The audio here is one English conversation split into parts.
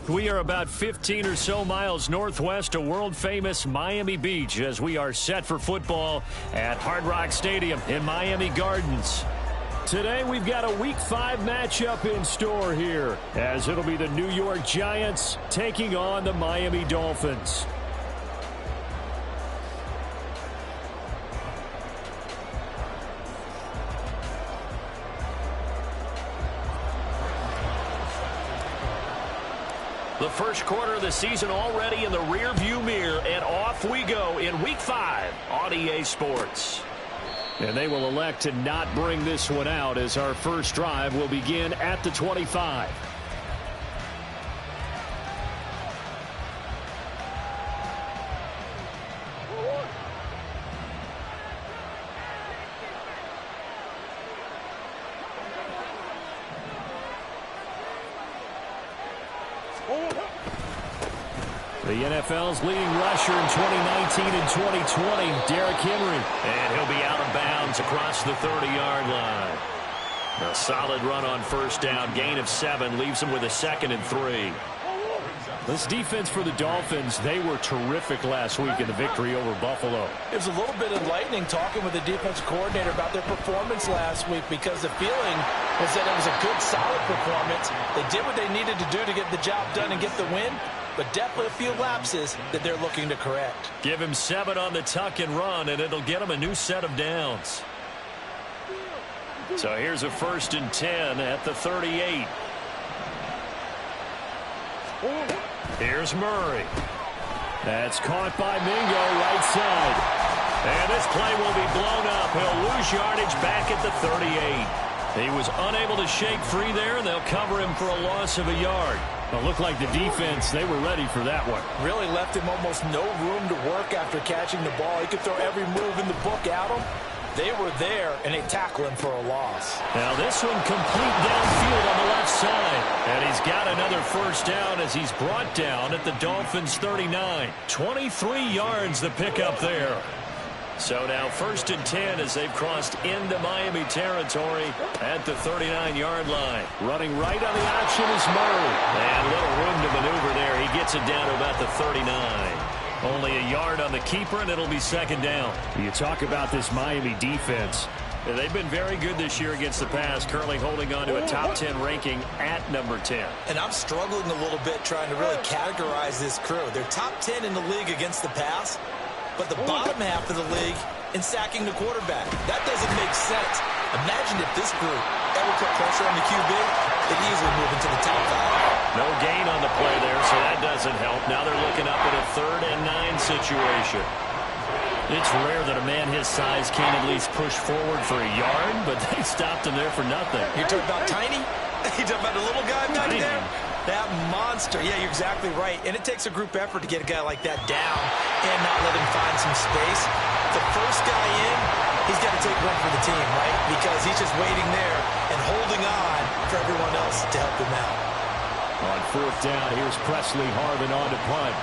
We are about 15 or so miles northwest of world-famous Miami Beach as we are set for football at Hard Rock Stadium in Miami Gardens. Today we've got a Week 5 matchup in store here as it'll be the New York Giants taking on the Miami Dolphins. The first quarter of the season already in the rearview mirror, and off we go in Week 5 on EA Sports. And they will elect to not bring this one out as our first drive will begin at the 25. The NFL's leading rusher in 2019 and 2020, Derrick Henry. And he'll be out of bounds across the 30-yard line. A solid run on first down, gain of 7, leaves him with a 2nd and 3. This defense for the Dolphins, they were terrific last week in the victory over Buffalo. It was a little bit enlightening talking with the defensive coordinator about their performance last week because the feeling was that it was a good, solid performance. They did what they needed to do to get the job done and get the win, but definitely a few lapses that they're looking to correct. Give him 7 on the tuck and run, and it'll get him a new set of downs. So here's a 1st and 10 at the 38. Here's Murray. That's caught by Mingo right side. And this play will be blown up. He'll lose yardage back at the 38. He was unable to shake free there, and they'll cover him for a loss of a yard. It looked like the defense, they were ready for that one. Really left him almost no room to work after catching the ball. He could throw every move in the book at him. They were there, and they tackle him for a loss. Now this one complete downfield on the left side. And he's got another first down as he's brought down at the Dolphins' 39. 23 yards the pickup there. So now 1st and 10 as they've crossed into Miami territory at the 39-yard line. Running right on the option is Murray. And little room to maneuver there. He gets it down to about the 39. Only a yard on the keeper, and it'll be 2nd down. You talk about this Miami defense. They've been very good this year against the pass, currently holding on to a top 10 ranking at number 10. And I'm struggling a little bit trying to really categorize this crew. They're top 10 in the league against the pass, but the bottom half of the league in sacking the quarterback. That doesn't make sense. Imagine if this group ever put pressure on the QB, they'd easily move into the top 5. No gain on the play there, so that doesn't help. Now they're looking up at a 3rd and 9 situation. It's rare that a man his size can't at least push forward for a yard, but they stopped him there for nothing. You're talking about tiny? You're talking about the little guy back there? That monster. Yeah, you're exactly right. And it takes a group effort to get a guy like that down and not let him find some space. The first guy in, he's got to take one for the team, right? Because he's just waiting there and holding on for everyone else to help him out. On 4th down, here's Presley Harvin on to punt.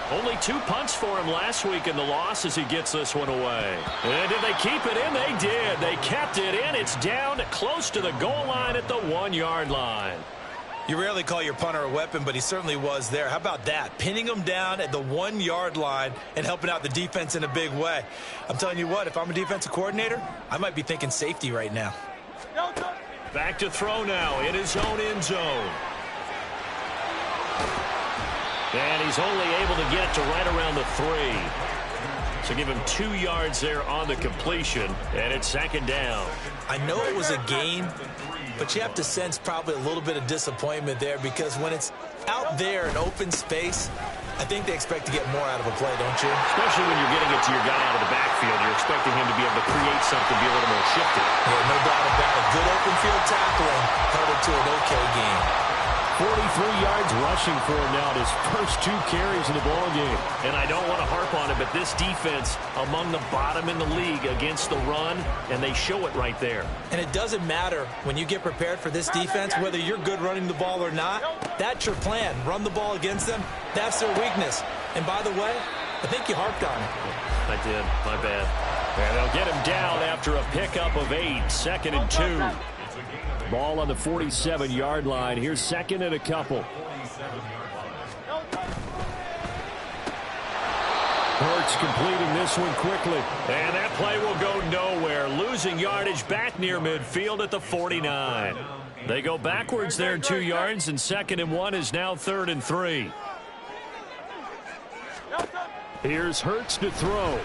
Only 2 punts for him last week in the loss as he gets this one away. And did they keep it in? They did. They kept it in. It's down close to the goal line at the 1-yard line. You rarely call your punter a weapon, but he certainly was there. How about that? Pinning him down at the 1-yard line and helping out the defense in a big way. I'm telling you what, if I'm a defensive coordinator, I might be thinking safety right now. Back to throw now in his own end zone. And he's only able to get to right around the 3. So give him 2 yards there on the completion, and it's 2nd down. I know it was a gain, but you have to sense probably a little bit of disappointment there because when it's out there in open space, I think they expect to get more out of a play, don't you? Especially when you're getting it to your guy out of the backfield. You're expecting him to be able to create something, be a little more shifty. Yeah, no doubt about it. Good open field tackling held it to an okay game. 43 yards rushing for him now in his first 2 carries in the ballgame. And I don't want to harp on it, but this defense among the bottom in the league against the run, and they show it right there. And it doesn't matter when you get prepared for this defense, whether you're good running the ball or not, that's your plan. Run the ball against them. That's their weakness. And by the way, I think you harped on it. I did. My bad. And they'll get him down after a pickup of 8, 2nd and 2. Ball on the 47-yard line. Here's second and a couple. Hurts completing this one quickly. And that play will go nowhere. Losing yardage back near midfield at the 49. They go backwards there 2 yards, and 2nd and 1 is now 3rd and 3. Here's Hurts to throw.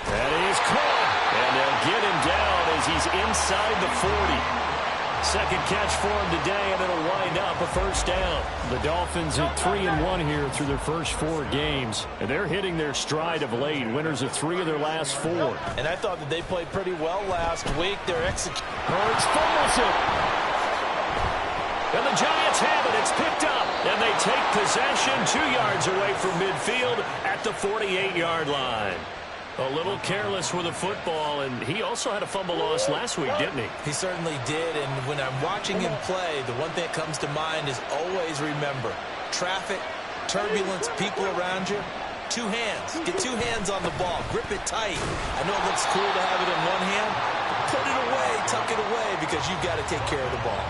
That is caught. And they'll get him down as he's inside the 40. Second catch for him today, and it'll wind up a first down. The Dolphins at 3-1 here through their first 4 games, and they're hitting their stride of late. Winners of 3 of their last 4. And I thought that they played pretty well last week. They're executing. Hurts fumbles it. And the Giants have it. It's picked up. And they take possession 2 yards away from midfield at the 48-yard line. A little careless with the football, and he also had a fumble loss last week, didn't he? He certainly did, and when I'm watching him play, the one thing that comes to mind is always remember, traffic, turbulence, people around you, 2 hands. Get 2 hands on the ball. Grip it tight. I know it looks cool to have it in one hand, but put it away, tuck it away, because you've got to take care of the ball.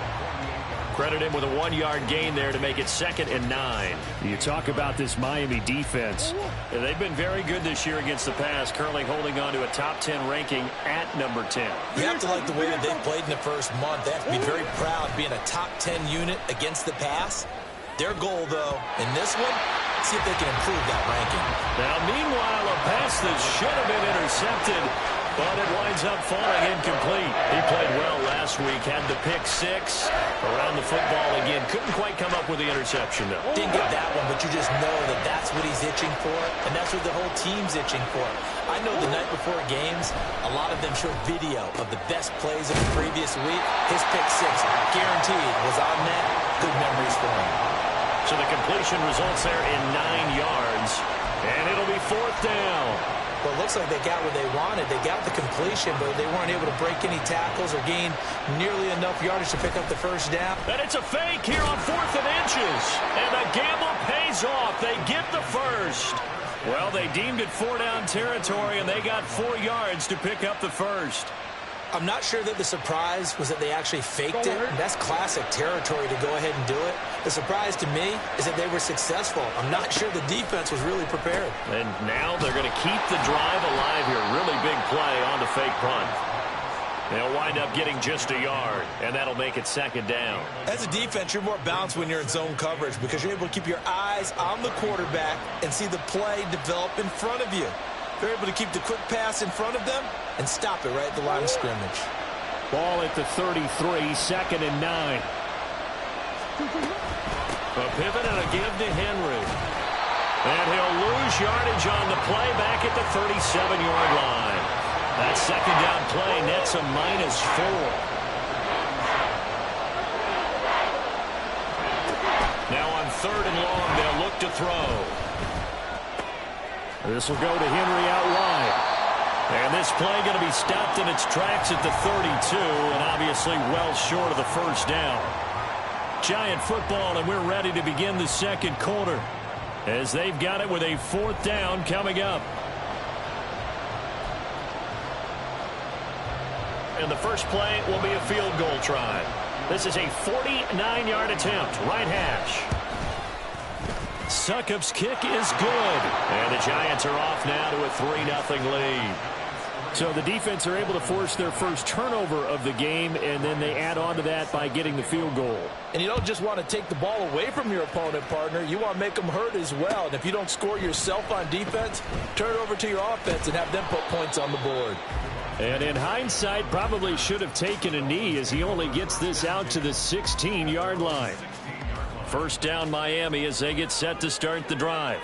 Credit him with a 1-yard gain there to make it 2nd and 9. You talk about this Miami defense. They've been very good this year against the pass, currently holding on to a top 10 ranking at number 10. You have to like the way that they played in the first month. They have to be very proud being a top 10 unit against the pass. Their goal, though, in this one, see if they can improve that ranking. Now, meanwhile, a pass that should have been intercepted, but it winds up falling incomplete. He played well last week, had the pick 6 around the football again. Couldn't quite come up with the interception, though. Didn't get that one, but you just know that that's what he's itching for, and that's what the whole team's itching for. I know the night before games, a lot of them show video of the best plays of the previous week. His pick 6, guaranteed, was on net. Good memories for him. So the completion results there in 9 yards, and it'll be 4th down. Well, it looks like they got what they wanted. They got the completion, but they weren't able to break any tackles or gain nearly enough yardage to pick up the first down. And it's a fake here on 4th and inches. And the gamble pays off. They get the first. Well, they deemed it 4-down territory, and they got 4 yards to pick up the first. I'm not sure that the surprise was that they actually faked it. That's classic territory to go ahead and do it. The surprise to me is that they were successful. I'm not sure the defense was really prepared. And now they're going to keep the drive alive here. Really big play on the fake punt. They'll wind up getting just a yard, and that'll make it 2nd down. As a defense, you're more balanced when you're in zone coverage because you're able to keep your eyes on the quarterback and see the play develop in front of you. They're able to keep the quick pass in front of them and stop it right at the line of scrimmage. Ball at the 33, 2nd and 9. A pivot and a give to Henry. And he'll lose yardage on the play back at the 37-yard line. That 2nd down play nets a -4. Now on 3rd and long, they'll look to throw. This will go to Henry out wide. And this play going to be stopped in its tracks at the 32, and obviously well short of the first down. Giant football, and we're ready to begin the 2nd quarter as they've got it with a 4th down coming up. And the first play will be a field goal try. This is a 49-yard attempt, right hash. Succop's kick is good. And the Giants are off now to a 3-0 lead. So the defense are able to force their first turnover of the game, and then they add on to that by getting the field goal. And you don't just want to take the ball away from your opponent, partner. You want to make them hurt as well. And if you don't score yourself on defense, turn it over to your offense and have them put points on the board. And in hindsight, probably should have taken a knee as he only gets this out to the 16-yard line. First down Miami as they get set to start the drive.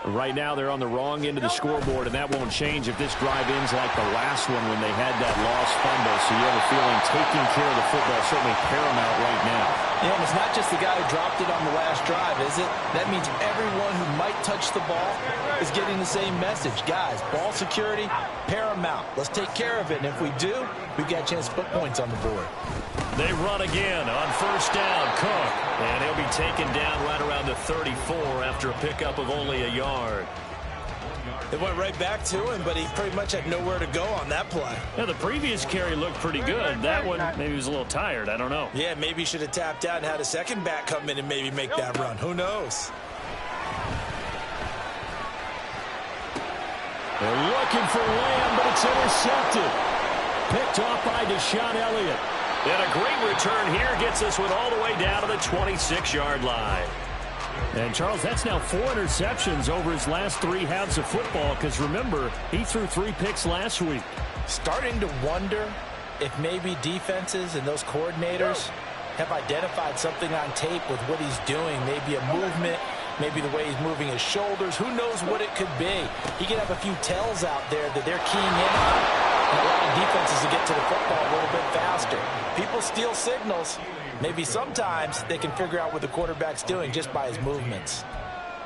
Right now they're on the wrong end of the scoreboard, and that won't change if this drive ends like the last one when they had that lost fumble. So you have a feeling taking care of the football is certainly paramount right now. Yeah, and it's not just the guy who dropped it on the last drive, is it? That means everyone who might touch the ball is getting the same message. Guys, ball security, paramount. Let's take care of it, and if we do, we've got a chance to put points on the board. They run again on first down, Cook. And he'll be taken down right around the 34 after a pickup of only a yard. It went right back to him, but he pretty much had nowhere to go on that play. Yeah, the previous carry looked pretty good. That one, maybe he was a little tired. I don't know. Yeah, maybe he should have tapped out and had a second back come in and maybe make that run. Who knows? They're looking for Lamb, but it's intercepted. Picked off by Deshaun Elliott. And a great return here gets us with all the way down to the 26-yard line. And, Charles, that's now 4 interceptions over his last 3 halves of football because, remember, he threw 3 picks last week. Starting to wonder if maybe defenses and those coordinators have identified something on tape with what he's doing, maybe a movement, maybe the way he's moving his shoulders. Who knows what it could be? He could have a few tells out there that they're keying in on and allowing defenses to get to the football a little bit faster. People steal signals. Maybe sometimes they can figure out what the quarterback's doing just by his movements.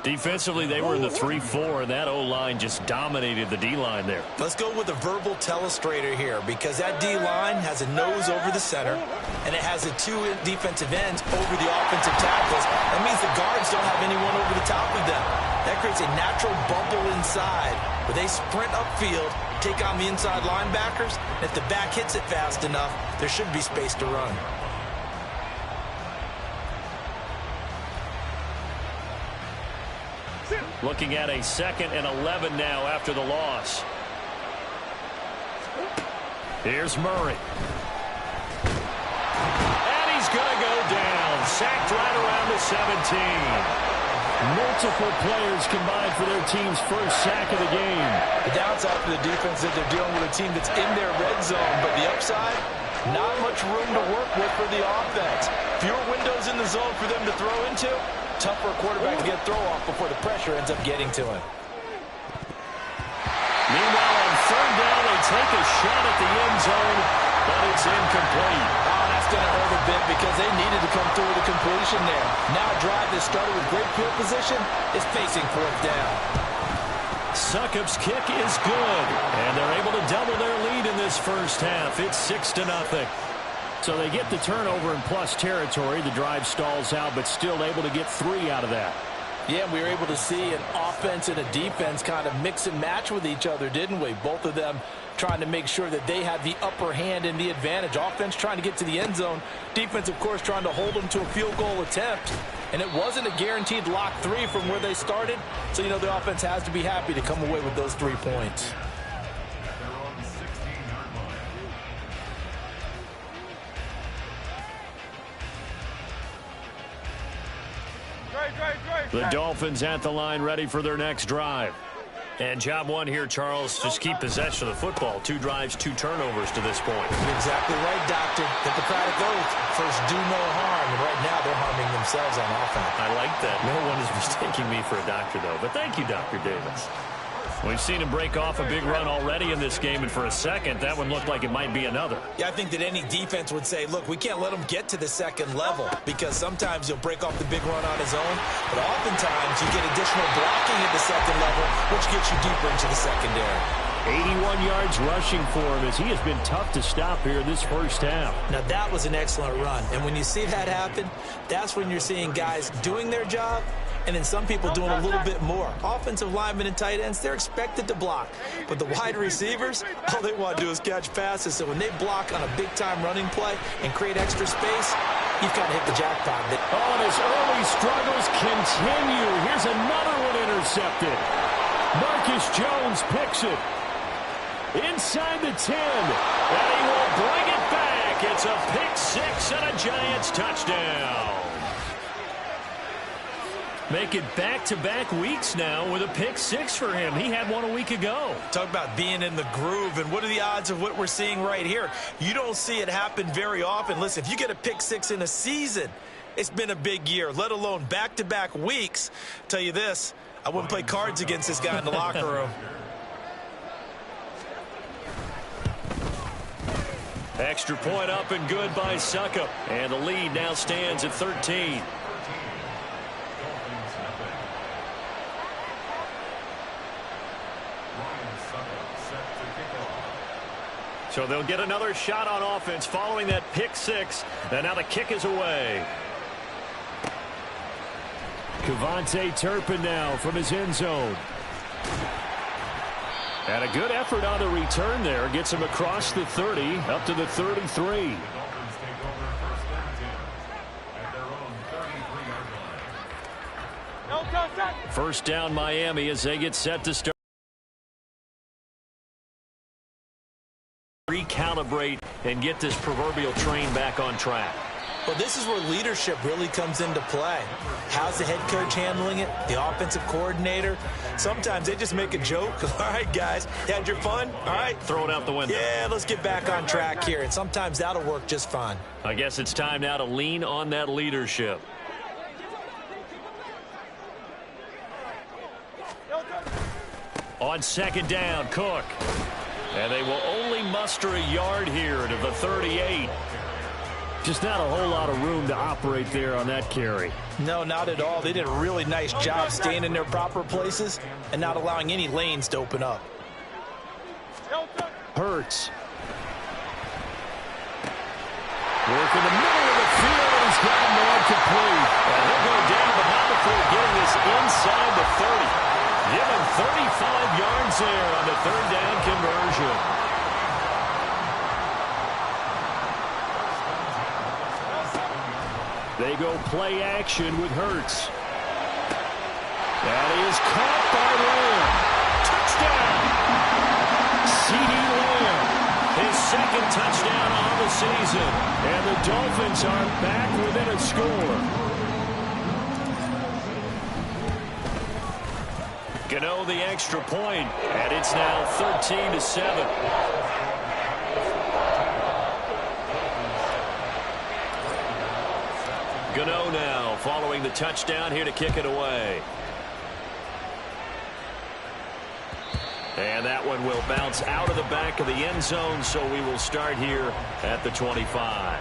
Defensively, they were in the 3-4, and that O-line just dominated the D-line there. Let's go with a verbal telestrator here because that D-line has a nose over the center, and it has the 2 defensive ends over the offensive tackles. That means the guards don't have anyone over the top of them. That creates a natural bubble inside where they sprint upfield, take on the inside linebackers, and if the back hits it fast enough, there should be space to run. Looking at a 2nd and 11 now after the loss. Here's Murray. And he's going to go down. Sacked right around the 17. Multiple players combined for their team's first sack of the game. The downside for the defense is that they're dealing with a team that's in their red zone, but the upside, not much room to work with for the offense. Fewer windows in the zone for them to throw into. Tougher quarterback to get throw off before the pressure ends up getting to him. Meanwhile, on 3rd down, they take a shot at the end zone, but it's incomplete. Oh, that's going to hurt a bit because they needed to come through with a completion there. Now a drive that started with great field position is facing 4th down. Succop's kick is good, and they're able to double their lead in this first half. It's 6-0. So they get the turnover in plus territory. The drive stalls out, but still able to get 3 out of that. Yeah, we were able to see an offense and a defense kind of mix and match with each other, didn't we? Both of them trying to make sure that they had the upper hand and the advantage. Offense trying to get to the end zone. Defense, of course, trying to hold them to a field goal attempt. And it wasn't a guaranteed lock 3 from where they started. So, you know, the offense has to be happy to come away with those 3 points. The Dolphins at the line ready for their next drive. And job 1 here, Charles, just keep possession of the football. 2 drives, 2 turnovers to this point. You're exactly right, Doctor. Hippocratic oath. First, do no harm. And right now, they're harming themselves on offense. I like that. No one is mistaking me for a doctor, though. But thank you, Dr. Davis. We've seen him break off a big run already in this game, and for a second, that one looked like it might be another. Yeah, I think that any defense would say, look, we can't let him get to the second level because sometimes he'll break off the big run on his own, but oftentimes you get additional blocking at the second level, which gets you deeper into the secondary. 81 yards rushing for him as he has been tough to stop here this first half. Now, that was an excellent run, and when you see that happen, that's when you're seeing guys doing their job, and then some people doing a little bit more. Offensive linemen and tight ends, they're expected to block. But the wide receivers, all they want to do is catch passes. So when they block on a big-time running play and create extra space, you've kind of hit the jackpot. Oh, and his early struggles continue. Here's another one intercepted. Marcus Jones picks it. Inside the 10. And he will bring it back. It's a pick 6 and a Giants touchdown. Make it back-to-back weeks now with a pick 6 for him. He had one a week ago. Talk about being in the groove, and what are the odds of what we're seeing right here? You don't see it happen very often. Listen, if you get a pick 6 in a season, it's been a big year, let alone back-to-back weeks. Tell you this, I wouldn't play cards against this guy in the locker room. Extra point up and good by Succop. And the lead now stands at 13. So they'll get another shot on offense following that pick 6. And now the kick is away. Kevontae Turpin now from his end zone. And a good effort on the return there. Gets him across the 30, up to the 33. First down Miami as they get set to start. Recalibrate and get this proverbial train back on track. Well, this is where leadership really comes into play. How's the head coach handling it? The offensive coordinator? Sometimes they just make a joke. All right, guys, had your fun? All right. Throw it out the window. Yeah, let's get back on track here. And sometimes that'll work just fine. I guess it's time now to lean on that leadership. On second down, Cook. And they will only muster a yard here to the 38. Just not a whole lot of room to operate there on that carry. No, not at all. They did a really nice job staying in their proper places and not allowing any lanes to open up. Hurts. Work in the middle of the field, and he's got him more complete. And he'll go down, but not before getting this inside the 30. Give him 35 yards there on the third down conversion. They go play action with Hurts. That is caught by Lamb. Touchdown! CeeDee Lamb, his second touchdown on the season. And the Dolphins are back within a score. Gano the extra point, and it's now 13-7. Gano now following the touchdown here to kick it away. And that one will bounce out of the back of the end zone, so we will start here at the 25.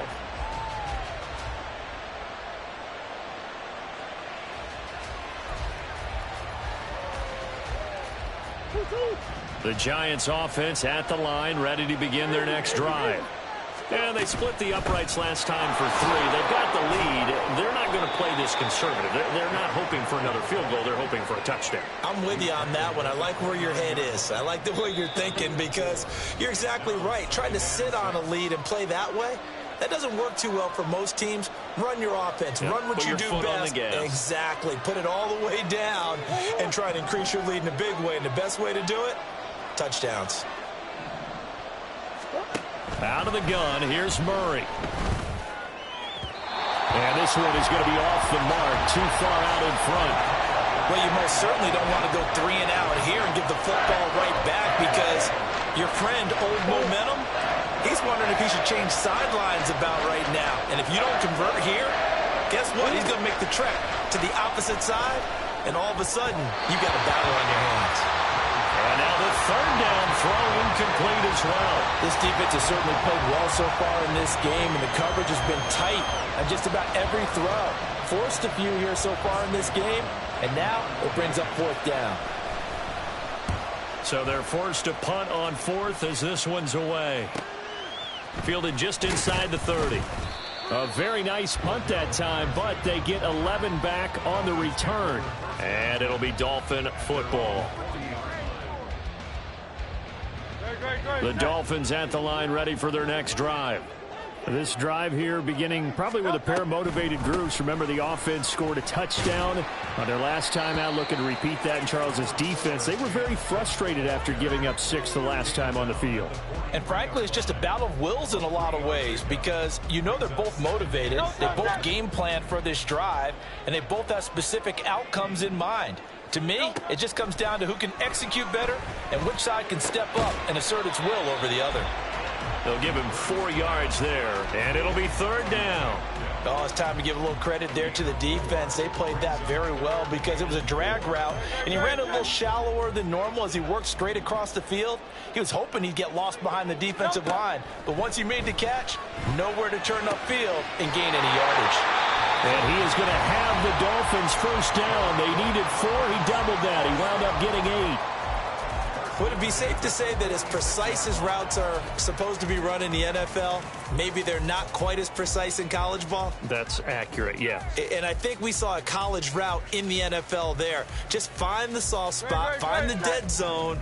The Giants offense at the line, ready to begin their next drive. And they split the uprights last time for 3. They've got the lead. They're not going to play this conservative. They're not hoping for another field goal. They're hoping for a touchdown. I'm with you on that one. I like where your head is. I like the way you're thinking because you're exactly right. Trying to sit on a lead and play that way, that doesn't work too well for most teams. Run your offense. Yep. Run what you do best. Exactly. Put it all the way down and try to increase your lead in a big way. And the best way to do it, touchdowns. Out of the gun, here's Murray. And this one is going to be off the mark, too far out in front. Well, you most certainly don't want to go 3 and out here and give the football right back because your friend, Old Momentum, he's wondering if he should change sidelines about right now. And if you don't convert here, guess what? He's going to make the trek to the opposite side, and all of a sudden, you've got a battle on your hands. And now the third down throw incomplete as well. This defense has certainly played well so far in this game, and the coverage has been tight on just about every throw. Forced a few here so far in this game, and now it brings up 4th down. So they're forced to punt on 4th as this one's away. Fielded just inside the 30. A very nice punt that time, but they get 11 back on the return. And it'll be Dolphin football. The Dolphins at the line ready for their next drive. This drive here beginning probably with a pair of motivated groups. Remember, the offense scored a touchdown on their last time out. Looking to repeat that in Charles's defense. They were very frustrated after giving up 6 the last time on the field. And frankly, it's just a battle of wills in a lot of ways because you know they're both motivated. They both game plan for this drive, and they both have specific outcomes in mind. To me, it just comes down to who can execute better and which side can step up and assert its will over the other. They'll give him 4 yards there, and it'll be 3rd down. Oh, it's time to give a little credit there to the defense. They played that very well because it was a drag route, and he ran a little shallower than normal as he worked straight across the field. He was hoping he'd get lost behind the defensive line, but once he made the catch, nowhere to turn upfield and gain any yardage. And he is going to have the Dolphins first down. They needed 4. He doubled that. He wound up getting 8. Would it be safe to say that as precise as routes are supposed to be run in the NFL, maybe they're not quite as precise in college ball? That's accurate, yeah. And I think we saw a college route in the NFL there. Just find the soft spot, find the dead zone,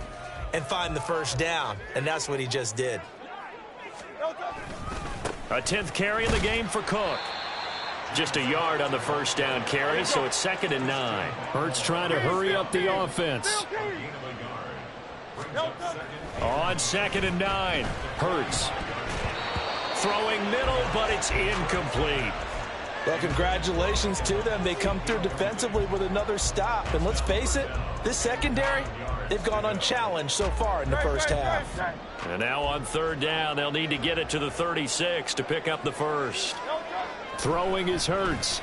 and find the first down, and that's what he just did. A 10th carry in the game for Cook. Just a yard on the first down carry, so it's 2nd and 9. Hurts trying to hurry up the offense. On 2nd and 9, Hurts. Throwing middle, but it's incomplete. Well, congratulations to them. They come through defensively with another stop. And let's face it, this secondary, they've gone unchallenged so far in the first half. And now on 3rd down, they'll need to get it to the 36 to pick up the first. Throwing is Hurts.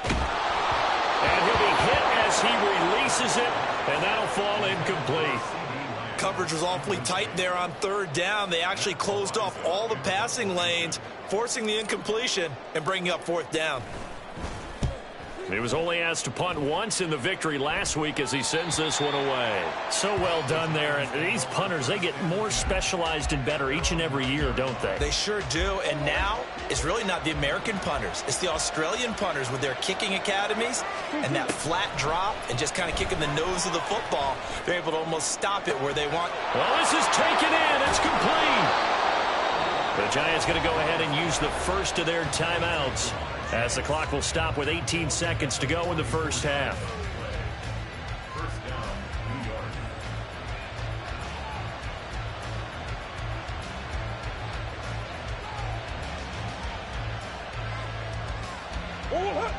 And he'll be hit as he releases it, and that'll fall incomplete. Coverage was awfully tight there on 3rd down. They actually closed off all the passing lanes, forcing the incompletion and bringing up 4th down. He was only asked to punt once in the victory last week as he sends this one away. So well done there. And these punters, they get more specialized and better each and every year, don't they? They sure do. And now it's really not the American punters. It's the Australian punters with their kicking academies and that flat drop and just kind of kicking the nose of the football. They're able to almost stop it where they want. Well, this is taken in. It's complete. The Giants going to go ahead and use the first of their timeouts, as the clock will stop with 18 seconds to go in the first half.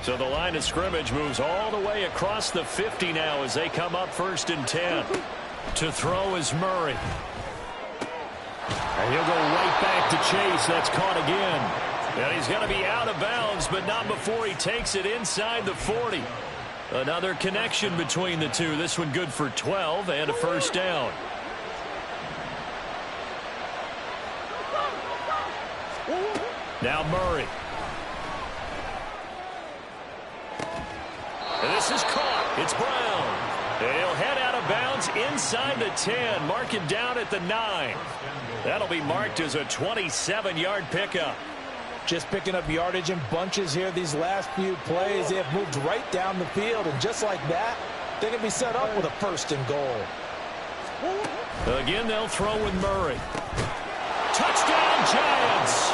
So the line of scrimmage moves all the way across the 50 now as they come up 1st and 10. To throw is Murray. And he'll go right back to Chase. That's caught again. And he's going to be out of bounds, but not before he takes it inside the 40. Another connection between the two. This one good for 12 and a first down. Now Murray. And this is caught. It's Brown. And he'll head out of bounds inside the 10. Mark it down at the 9. That'll be marked as a 27-yard pickup. Just picking up yardage in bunches here these last few plays. They have moved right down the field, and just like that, they can be set up with a 1st and goal. Again, they'll throw with Murray. Touchdown, Giants!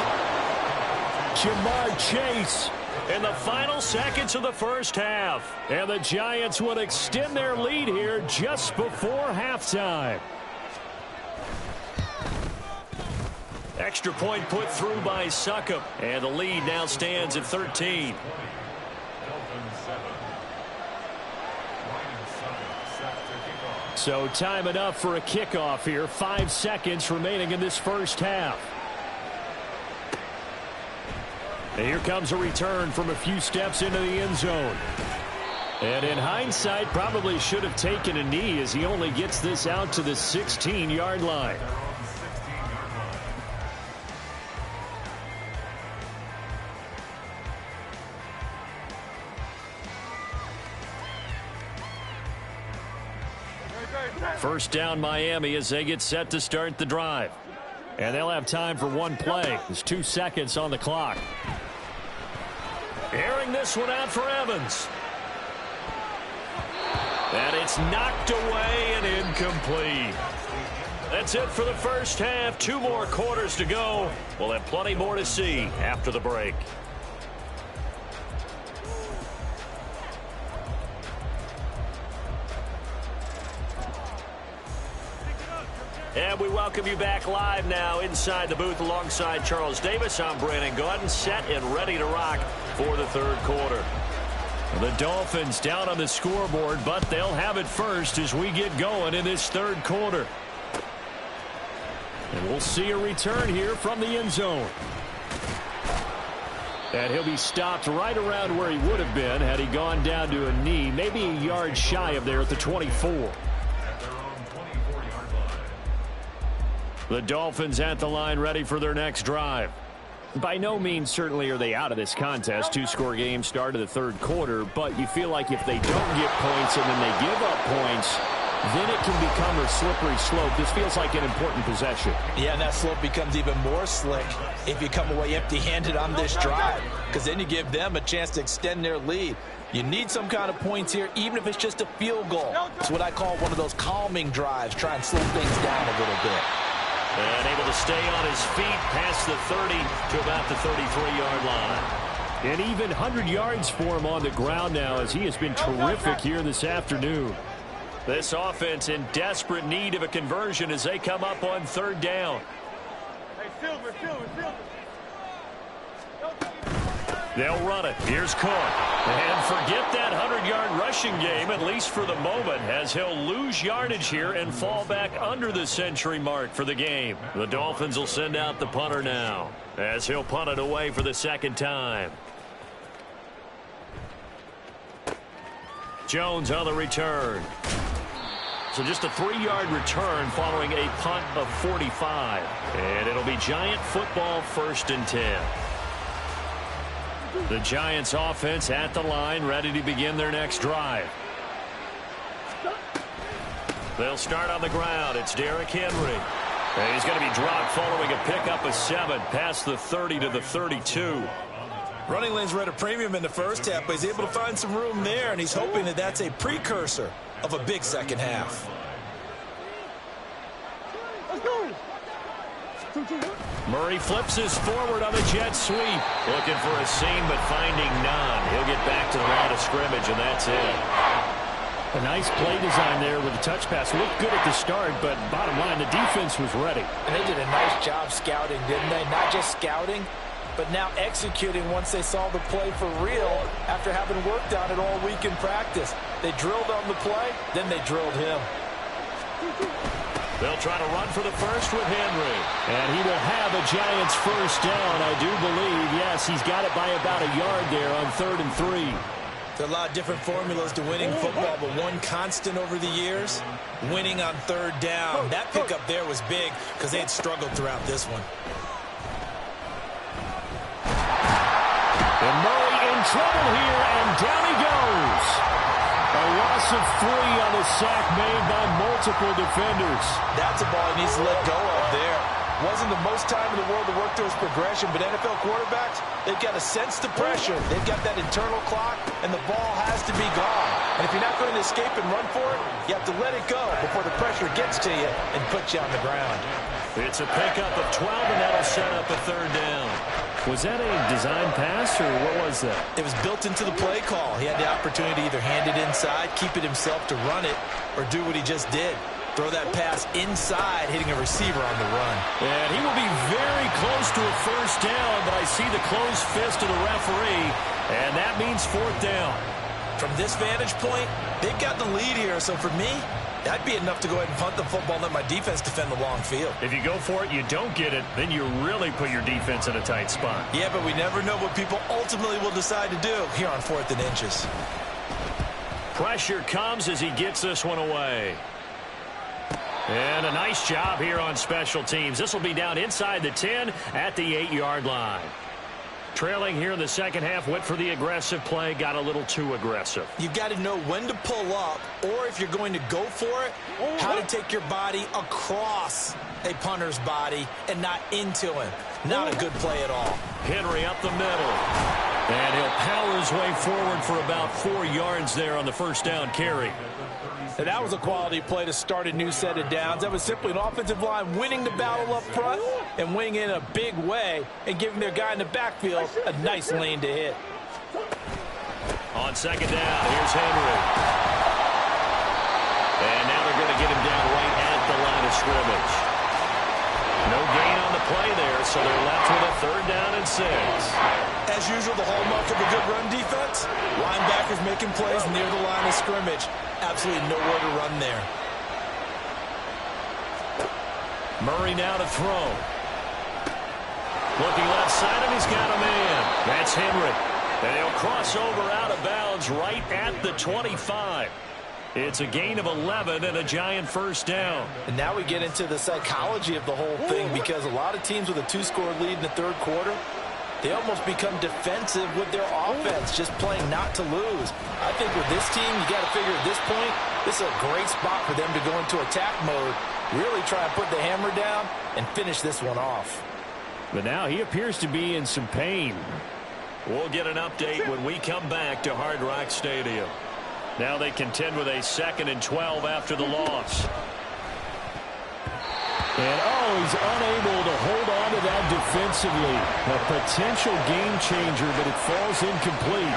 Jamar Chase in the final seconds of the first half. And the Giants would extend their lead here just before halftime. Extra point put through by Succop, and the lead now stands at 13. So time enough for a kickoff here. 5 seconds remaining in this first half. And here comes a return from a few steps into the end zone. And in hindsight, probably should have taken a knee as he only gets this out to the 16-yard line. First down Miami as they get set to start the drive. And they'll have time for one play. There's 2 seconds on the clock. Airing this one out for Evans. And it's knocked away and incomplete. That's it for the first half. 2 more quarters to go. We'll have plenty more to see after the break. And we welcome you back live now inside the booth alongside Charles Davis. I'm Brandon Gordon, set and ready to rock for the 3rd quarter. The Dolphins down on the scoreboard, but they'll have it first as we get going in this 3rd quarter. And we'll see a return here from the end zone. And he'll be stopped right around where he would have been had he gone down to a knee, maybe a yard shy of there at the 24. The Dolphins at the line ready for their next drive. By no means certainly are they out of this contest. 2-score game start of the 3rd quarter, but you feel like if they don't get points and then they give up points, then it can become a slippery slope. This feels like an important possession. Yeah, and that slope becomes even more slick if you come away empty-handed on this drive, because then you give them a chance to extend their lead. You need some kind of points here, even if it's just a field goal. It's what I call one of those calming drives. Try and slow things down a little bit. And able to stay on his feet past the 30 to about the 33-yard line. And even 100 yards for him on the ground now, as he has been terrific here this afternoon. This offense in desperate need of a conversion as they come up on third down. Silver. They'll run it. Here's Cook. And forget that 100-yard rushing game, at least for the moment, as he'll lose yardage here and fall back under the century mark for the game. The Dolphins will send out the punter now, as he'll punt it away for the second time. Jones on the return. So just a 3-yard return following a punt of 45. And it'll be Giant football, 1st and 10. The Giants offense at the line, ready to begin their next drive. They'll start on the ground. It's Derrick Henry. And he's going to be dropped following a pickup of 7 past the 30 to the 32. Running lanes were at a premium in the first half, but he's able to find some room there, and he's hoping that that's a precursor of a big second half. Murray flips his forward on the jet sweep. Looking for a seam, but finding none. He'll get back to the line of scrimmage, and that's it. A nice play design there with the touch pass. Looked good at the start, but bottom line, the defense was ready. And they did a nice job scouting, didn't they? Not just scouting, but now executing once they saw the play for real after having worked on it all week in practice. They drilled on the play, then they drilled him. They'll try to run for the first with Henry. And he will have a Giants first down, I do believe. Yes, he's got it by about a yard there on 3rd and 3. There are a lot of different formulas to winning football, but one constant over the years, winning on 3rd down. That pickup there was big because they had struggled throughout this one. And Murray in trouble here, and down he goes. A loss of 3 on the sack made by multiple defenders. That's a ball he needs to let go of there. Wasn't the most time in the world to work through his progression, but NFL quarterbacks, they've got to sense the pressure. They've got that internal clock, and the ball has to be gone. And if you're not going to escape and run for it, you have to let it go before the pressure gets to you and puts you on the ground. It's a pickup of 12, and that'll set up a 3rd down. Was that a design pass, or what was that? It was built into the play call. He had the opportunity to either hand it inside, keep it himself to run it, or do what he just did. Throw that pass inside, hitting a receiver on the run. And he will be very close to a first down, but I see the closed fist of the referee, and that means 4th down. From this vantage point, they've got the lead here, so for me, that'd be enough to go ahead and punt the football and let my defense defend the long field. If you go for it, you don't get it, then you really put your defense in a tight spot. Yeah, but we never know what people ultimately will decide to do here on 4th and inches. Pressure comes as he gets this one away. And a nice job here on special teams. This will be down inside the 10 at the 8-yard line. Trailing here in the second half, went for the aggressive play, got a little too aggressive. You've got to know when to pull up, or if you're going to go for it, how to take your body across a punter's body and not into him. Not a good play at all. Henry up the middle. And he'll power his way forward for about 4 yards there on the first down carry. And that was a quality play to start a new set of downs. That was simply an offensive line winning the battle up front and winning in a big way and giving their guy in the backfield a nice lane to hit. On second down, here's Henry. And now they're going to get him down right at the line of scrimmage. No gain on the play there, so they're left with a 3rd down and 6. As usual, the hallmark of a good run defense, linebackers making plays near the line of scrimmage. Absolutely nowhere to run there. Murray now to throw. Looking left side, and he's got a man. That's Henry. And he'll cross over out of bounds right at the 25. It's a gain of 11 and a Giant first down. And now we get into the psychology of the whole thing, because a lot of teams with a 2-score lead in the 3rd quarter, they almost become defensive with their offense, just playing not to lose. I think with this team, you got to figure at this point, this is a great spot for them to go into attack mode, really try and put the hammer down and finish this one off. But now he appears to be in some pain. We'll get an update when we come back to Hard Rock Stadium. Now they contend with a 2nd and 12 after the loss. And, he's unable to hold on to that defensively. A potential game changer, but it falls incomplete.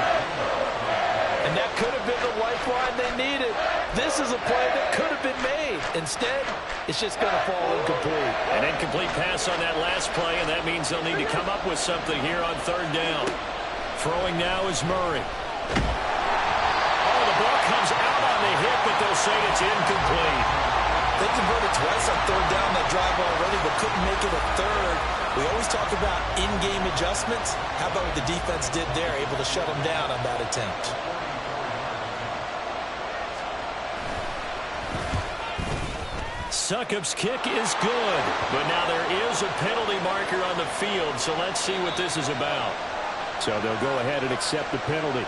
And that could have been the lifeline they needed. This is a play that could have been made. Instead, it's just going to fall incomplete. An incomplete pass on that last play, and that means they'll need to come up with something here on 3rd down. Throwing now is Murray. The ball comes out on the hit, but they'll say it's incomplete. They converted twice on 3rd down that drive already, but couldn't make it a 3rd. We always talk about in-game adjustments. How about what the defense did there, able to shut them down on that attempt? Succop's kick is good, but now there is a penalty marker on the field, so let's see what this is about. So they'll go ahead and accept the penalty.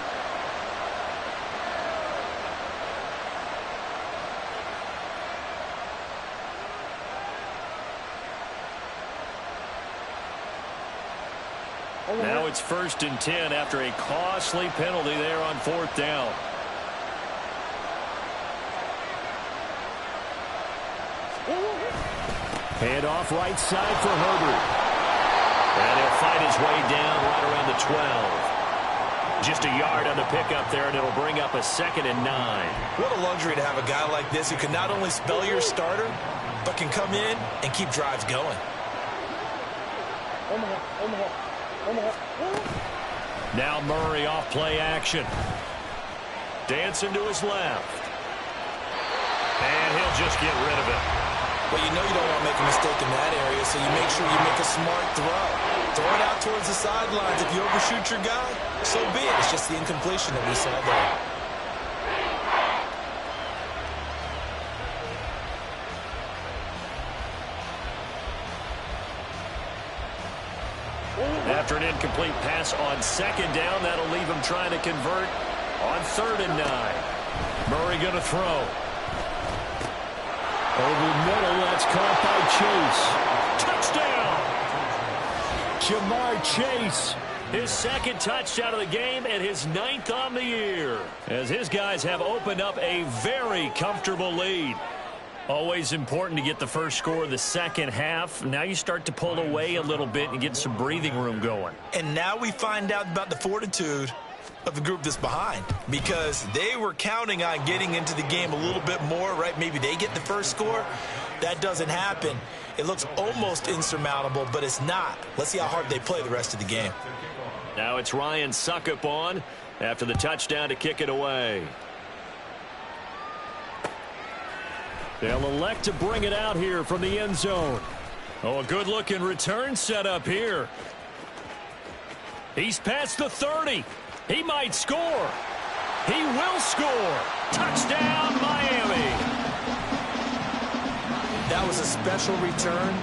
Now it's 1st and 10 after a costly penalty there on 4th down. Hand off right side for Herbert. And he'll fight his way down right around the 12. Just a yard on the pickup there, and it'll bring up a 2nd and 9. What a luxury to have a guy like this who can not only spell your starter, but can come in and keep drives going. Now Murray off play action. Dancing to his left. And he'll just get rid of it. Well, you know you don't want to make a mistake in that area, so you make sure you make a smart throw. Throw it out towards the sidelines. If you overshoot your guy, so be it. It's just the incompletion that we saw there. After an incomplete pass on 2nd down, that'll leave him trying to convert on 3rd and 9. Murray going to throw. Over the middle, that's caught by Chase. Touchdown! Jamar Chase, his 2nd touchdown of the game and his 9th on the year, as his guys have opened up a very comfortable lead. Always important to get the first score of the 2nd half. Now you start to pull away a little bit and get some breathing room going. And now we find out about the fortitude of the group that's behind, because they were counting on getting into the game a little bit more, right? Maybe they get the first score. That doesn't happen. It looks almost insurmountable, but it's not. Let's see how hard they play the rest of the game. Now it's Ryan Succop on after the touchdown to kick it away. They'll elect to bring it out here from the end zone. Oh, a good-looking return set up here. He's past the 30. He might score. He will score. Touchdown, Miami. That was a special return,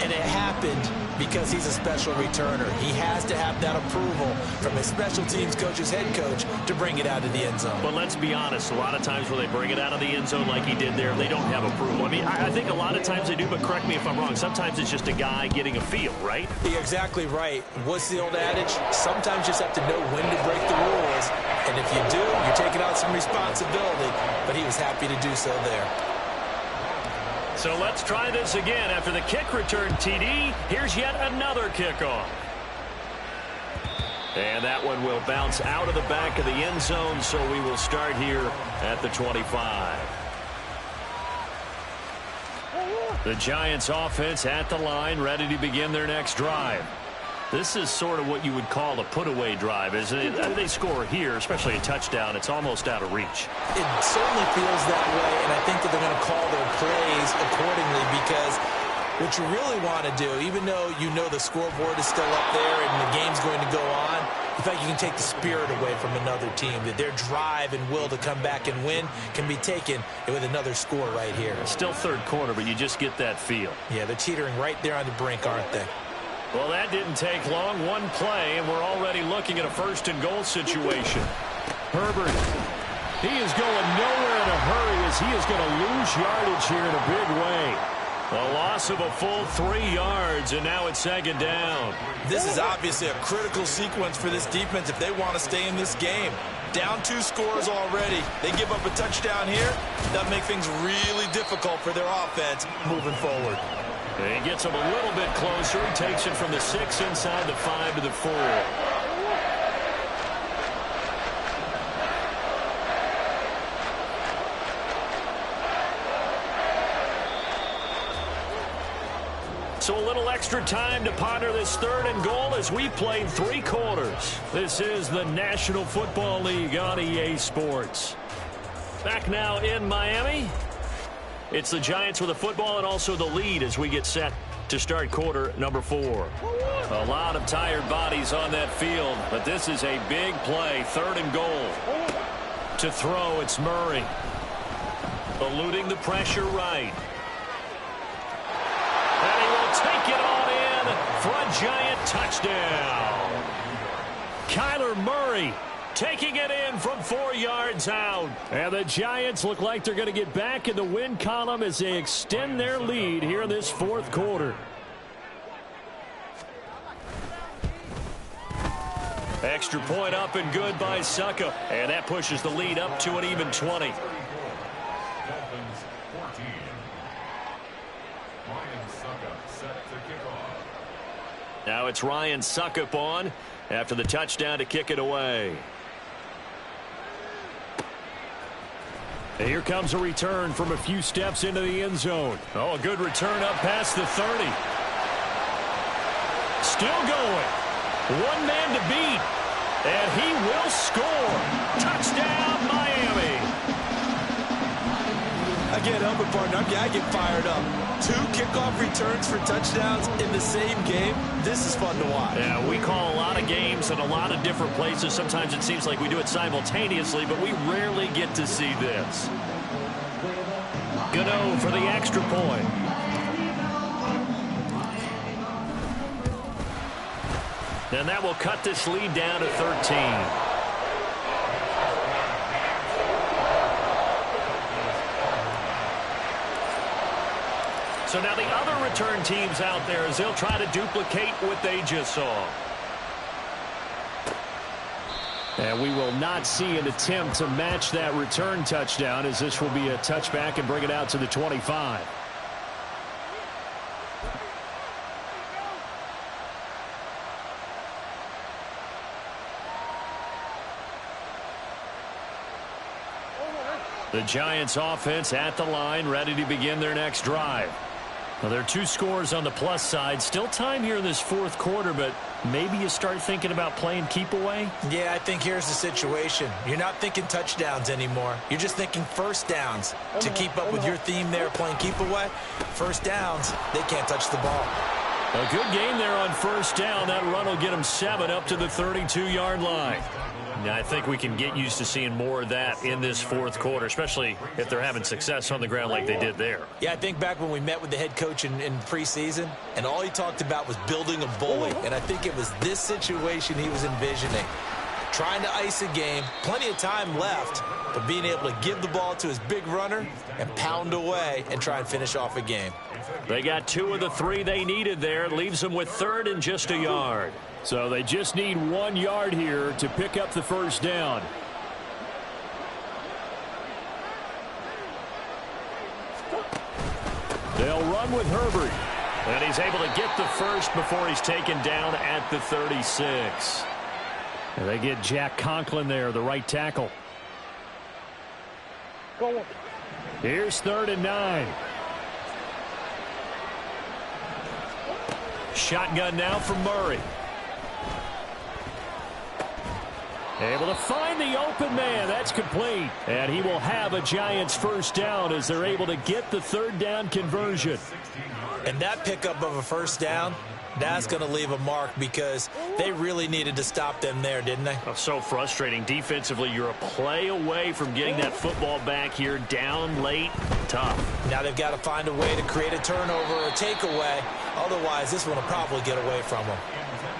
and it happened because he's a special returner. He has to have that approval from his special teams coach's head coach to bring it out of the end zone. But let's be honest, a lot of times when they bring it out of the end zone like he did there, they don't have approval. I mean, I think a lot of times they do, but correct me if I'm wrong. Sometimes it's just a guy getting a feel, right? You're exactly right. What's the old adage? Sometimes you just have to know when to break the rules. And if you do, you're taking out some responsibility. But he was happy to do so there. So let's try this again. After the kick return TD, here's yet another kickoff. And that one will bounce out of the back of the end zone, so we will start here at the 25. The Giants offense at the line, ready to begin their next drive. This is sort of what you would call a put-away drive, isn't it? They score here, especially a touchdown. It's almost out of reach. It certainly feels that way, and I think that they're going to call their plays accordingly, because what you really want to do, even though you know the scoreboard is still up there and the game's going to go on, in fact, you can take the spirit away from another team, that their drive and will to come back and win can be taken with another score right here. Still third quarter, but you just get that feel. Yeah, they're teetering right there on the brink, aren't they? Well, that didn't take long. One play, and we're already looking at a first-and-goal situation. Herbert, he is going nowhere in a hurry, as he is going to lose yardage here in a big way. A loss of a full 3 yards, and now it's second down. This is obviously a critical sequence for this defense if they want to stay in this game. Down 2 scores already. They give up a touchdown here. That'll make things really difficult for their offense moving forward. He gets him a little bit closer. He takes it from the 6 inside the 5 to the 4. So a little extra time to ponder this 3rd and goal as we played 3 quarters. This is the National Football League on EA Sports. Back now in Miami. It's the Giants with the football and also the lead as we get set to start quarter number 4. A lot of tired bodies on that field, but this is a big play. 3rd and goal. To throw, it's Murray. Eluding the pressure right. And he will take it on in for a Giant touchdown. Kyler Murray taking it in from 4 yards out. And the Giants look like they're going to get back in the win column as they extend their lead here in this 4th quarter. Extra point up and good by Succa. And that pushes the lead up to an even 20. Now it's Ryan Suckup on after the touchdown to kick it away. And here comes a return from a few steps into the end zone. Oh, a good return up past the 30. Still going. 1 man to beat. And he will score. Touchdown, Miami. I can't help it, partner. I get fired up. 2 kickoff returns for touchdowns in the same game. This is fun to watch. Yeah, we call a lot of games in a lot of different places. Sometimes it seems like we do it simultaneously, but we rarely get to see this. Gano for the extra point. And that will cut this lead down to 13. So now the other return teams out there as they'll try to duplicate what they just saw. And we will not see an attempt to match that return touchdown as this will be a touchback and bring it out to the 25. The Giants offense at the line, ready to begin their next drive. Well, there are 2 scores on the plus side. Still time here in this 4th quarter, but maybe you start thinking about playing keep away? Yeah, I think here's the situation. You're not thinking touchdowns anymore. You're just thinking first downs. To keep up with your theme there, playing keep away, first downs, they can't touch the ball. A good game there on first down. That run will get them 7 up to the 32-yard line. Now, I think we can get used to seeing more of that in this 4th quarter, especially if they're having success on the ground like they did there. Yeah, I think back when we met with the head coach in preseason, and all he talked about was building a bully. And I think it was this situation he was envisioning. Trying to ice a game, plenty of time left, but being able to give the ball to his big runner and pound away and try and finish off a game. They got 2 of the 3 they needed there. It leaves them with 3rd and just a yard. So they just need 1 yard here to pick up the first down. They'll run with Herbert. And he's able to get the first before he's taken down at the 36. And they get Jack Conklin there, the right tackle. Here's 3rd and 9. Shotgun now from Murray. Able to find the open man. That's complete. And he will have a Giants first down as they're able to get the 3rd down conversion. And that pickup of a first down, that's going to leave a mark because they really needed to stop them there, didn't they? Oh, so frustrating. Defensively, you're a play away from getting that football back here. Down late, tough. Now they've got to find a way to create a turnover or a takeaway. Otherwise, this one will probably get away from them.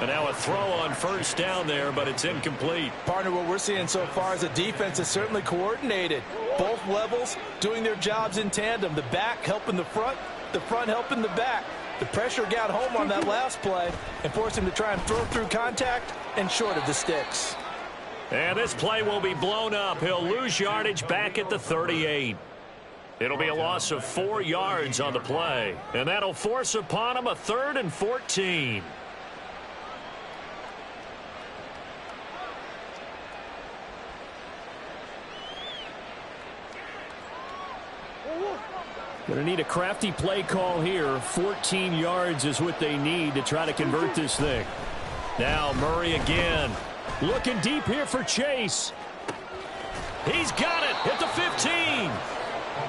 And now a throw on first down there, but it's incomplete. Partner, what we're seeing so far is a defense that's certainly coordinated. Both levels doing their jobs in tandem. The back helping the front, The front helping the back. The pressure got home on that last play and forced him to try and throw through contact and short of the sticks. And this play will be blown up. He'll lose yardage back at the 38. It'll be a loss of 4 yards on the play. And that'll force upon him a 3rd and 14. Going to need a crafty play call here. 14 yards is what they need to try to convert this thing. Now Murray again. Looking deep here for Chase. He's got it at the 15.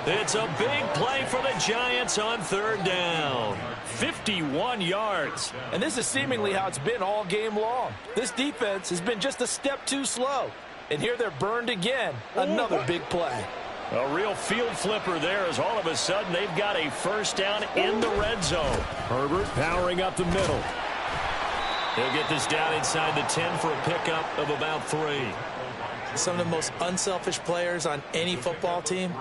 It's a big play for the Giants on 3rd down. 51 yards. And this is seemingly how it's been all game long. This defense has been just a step too slow. And here they're burned again. Another big play. A real field flipper there as all of a sudden they've got a 1st down in the red zone. Herbert powering up the middle. He'll get this down inside the 10 for a pickup of about 3. Some of the most unselfish players on any football team,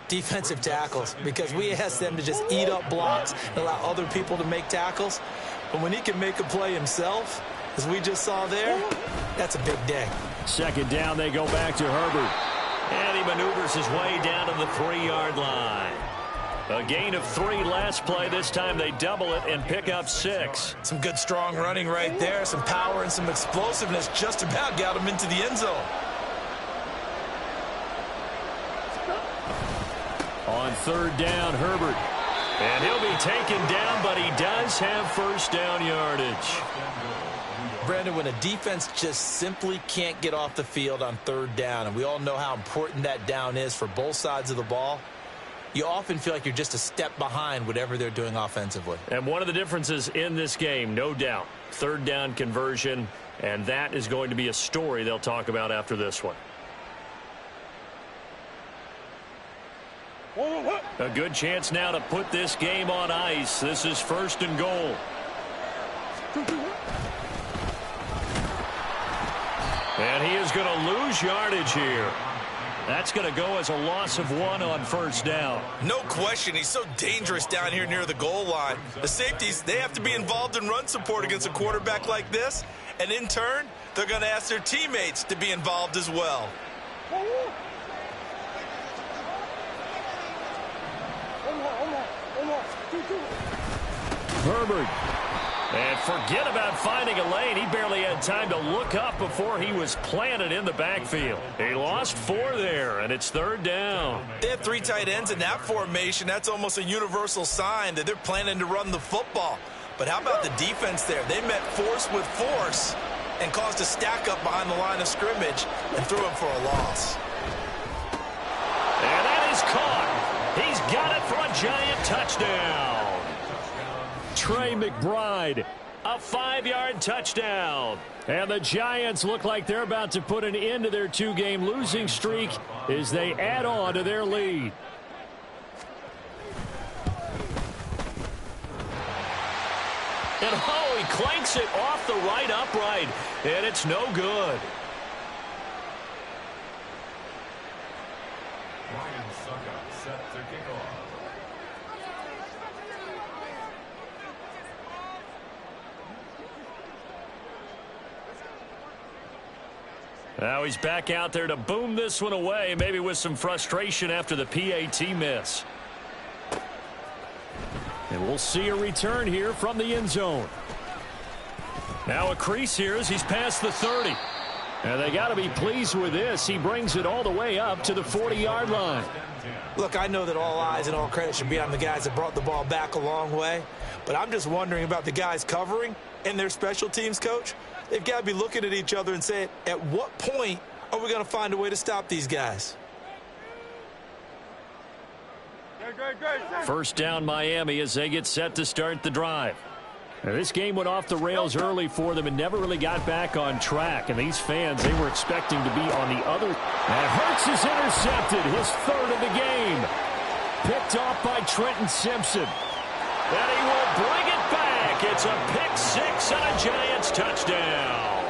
defensive tackles, because we ask them to just eat up blocks and allow other people to make tackles. But when he can make a play himself, as we just saw there, that's a big day. 2nd down, they go back to Herbert. And he maneuvers his way down to the 3-yard line. A gain of 3 last play. This time they double it and pick up 6. Some good strong running right there. Some power and some explosiveness just about got him into the end zone. On 3rd down, Herbert. And he'll be taken down, but he does have 1st down yardage. Brandon, when a defense just simply can't get off the field on 3rd down, and we all know how important that down is for both sides of the ball, you often feel like you're just a step behind whatever they're doing offensively. And one of the differences in this game, no doubt, 3rd down conversion, and that is going to be a story they'll talk about after this one. A good chance now to put this game on ice. This is 1st and goal. And he is going to lose yardage here. That's going to go as a loss of 1 on 1st down. No question, he's so dangerous down here near the goal line. The safeties, they have to be involved in run support against a quarterback like this. And in turn, they're going to ask their teammates to be involved as well. Herbert. And forget about finding a lane. He barely had time to look up before he was planted in the backfield. He lost 4 there, and it's 3rd down. They have 3 tight ends in that formation. That's almost a universal sign that they're planning to run the football. But how about the defense there? They met force with force and caused a stack up behind the line of scrimmage and threw him for a loss. And that is caught. He's got it for a Giant touchdown. Trey McBride. A 5-yard touchdown. And the Giants look like they're about to put an end to their 2-game losing streak as they add on to their lead. And he clanks it off the right upright, and it's no good. Set to kick off. Now he's back out there to boom this one away, maybe with some frustration after the PAT miss. And we'll see a return here from the end zone. Now a crease here as he's past the 30. And they got to be pleased with this. He brings it all the way up to the 40-yard line. Look, I know that all eyes and all credit should be on the guys that brought the ball back a long way, but I'm just wondering about the guys covering and their special teams coach. They've got to be looking at each other and saying, at what point are we going to find a way to stop these guys? 1st down Miami as they get set to start the drive. Now, this game went off the rails early for them and never really got back on track. And these fans, they were expecting to be on the other. And Hurts is intercepted, his 3rd of the game. Picked off by Trenton Simpson. And he will bring it back. It's a pick 6 and a Giants touchdown.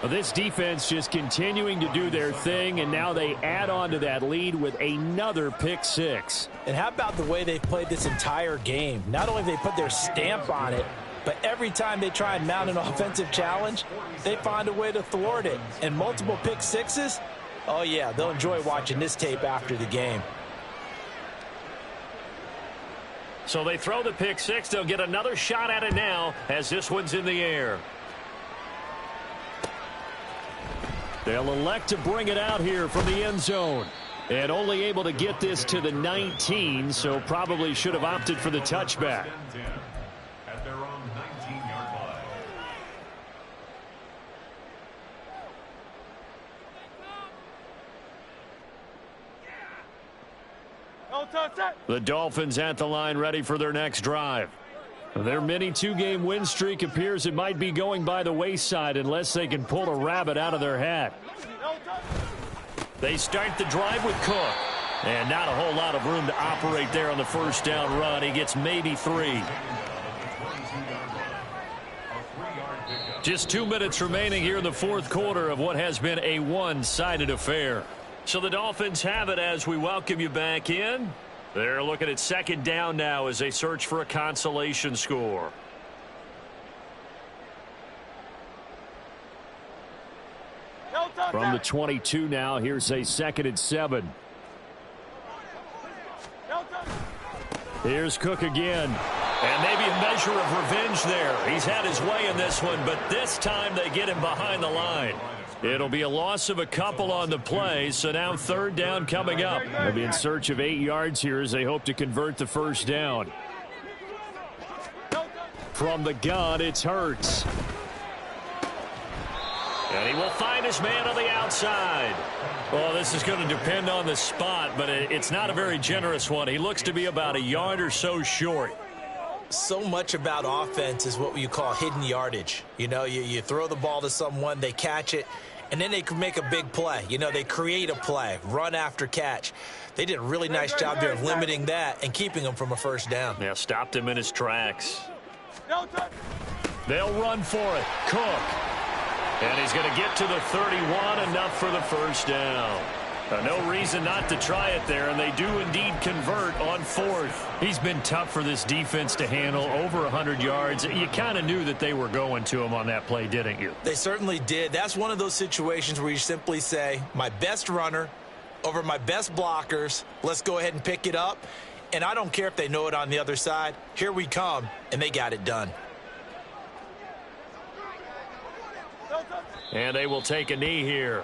Well, this defense just continuing to do their thing, and now they add on to that lead with another pick six. And how about the way they've played this entire game? Not only have they put their stamp on it, but every time they try and mount an offensive challenge, they find a way to thwart it. And multiple pick sixes, oh yeah, they'll enjoy watching this tape after the game. So they throw the pick six. They'll get another shot at it now as this one's in the air. They'll elect to bring it out here from the end zone. And only able to get this to the 19, so probably should have opted for the touchback. At their own 19-yard line. The Dolphins at the line ready for their next drive. Their mini two-game win streak appears it might be going by the wayside unless they can pull a rabbit out of their hat. They start the drive with Cook. And not a whole lot of room to operate there on the first down run. He gets maybe 3. Just 2 minutes remaining here in the fourth quarter of what has been a one-sided affair. So the Dolphins have it as we welcome you back in. They're looking at second down now as they search for a consolation score. From the 22 now, here's a 2nd and 7. Here's Cook again. And maybe a measure of revenge there. He's had his way in this one, but this time they get him behind the line. It'll be a loss of a couple on the play, so now third down coming up. They'll be in search of 8 yards here as they hope to convert the first down. From the gun, it's Hurts. And he will find his man on the outside. Well, this is going to depend on the spot, but it's not a very generous one. He looks to be about a yard or so short. So much about offense is what you call hidden yardage. You know, you throw the ball to someone, they catch it, and then they can make a big play. You know, they create a play, run after catch. They did a really nice job there of limiting that and keeping him from a first down. Yeah, stopped him in his tracks. They'll run for it. Cook. And he's going to get to the 31, enough for the first down. No reason not to try it there, and they do indeed convert on 4th. He's been tough for this defense to handle, over 100 yards. You kind of knew that they were going to him on that play, didn't you? They certainly did. That's one of those situations where you simply say, my best runner over my best blockers, let's go ahead and pick it up. And I don't care if they know it on the other side. Here we come, and they got it done. And they will take a knee here.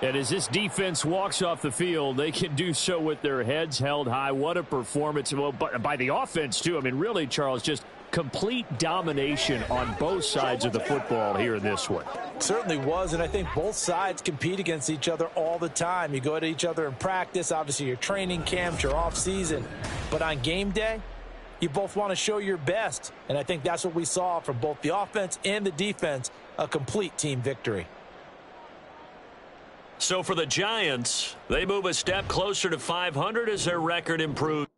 And as this defense walks off the field, they can do so with their heads held high. What a performance. Well, by the offense, too. I mean, really, Charles, just complete domination on both sides of the football here in this one. Certainly was, and I think both sides compete against each other all the time. You go at each other in practice, obviously your training camps, your off-season. But on game day, you both want to show your best. And I think that's what we saw from both the offense and the defense, a complete team victory. So for the Giants, they move a step closer to 500 as their record improves.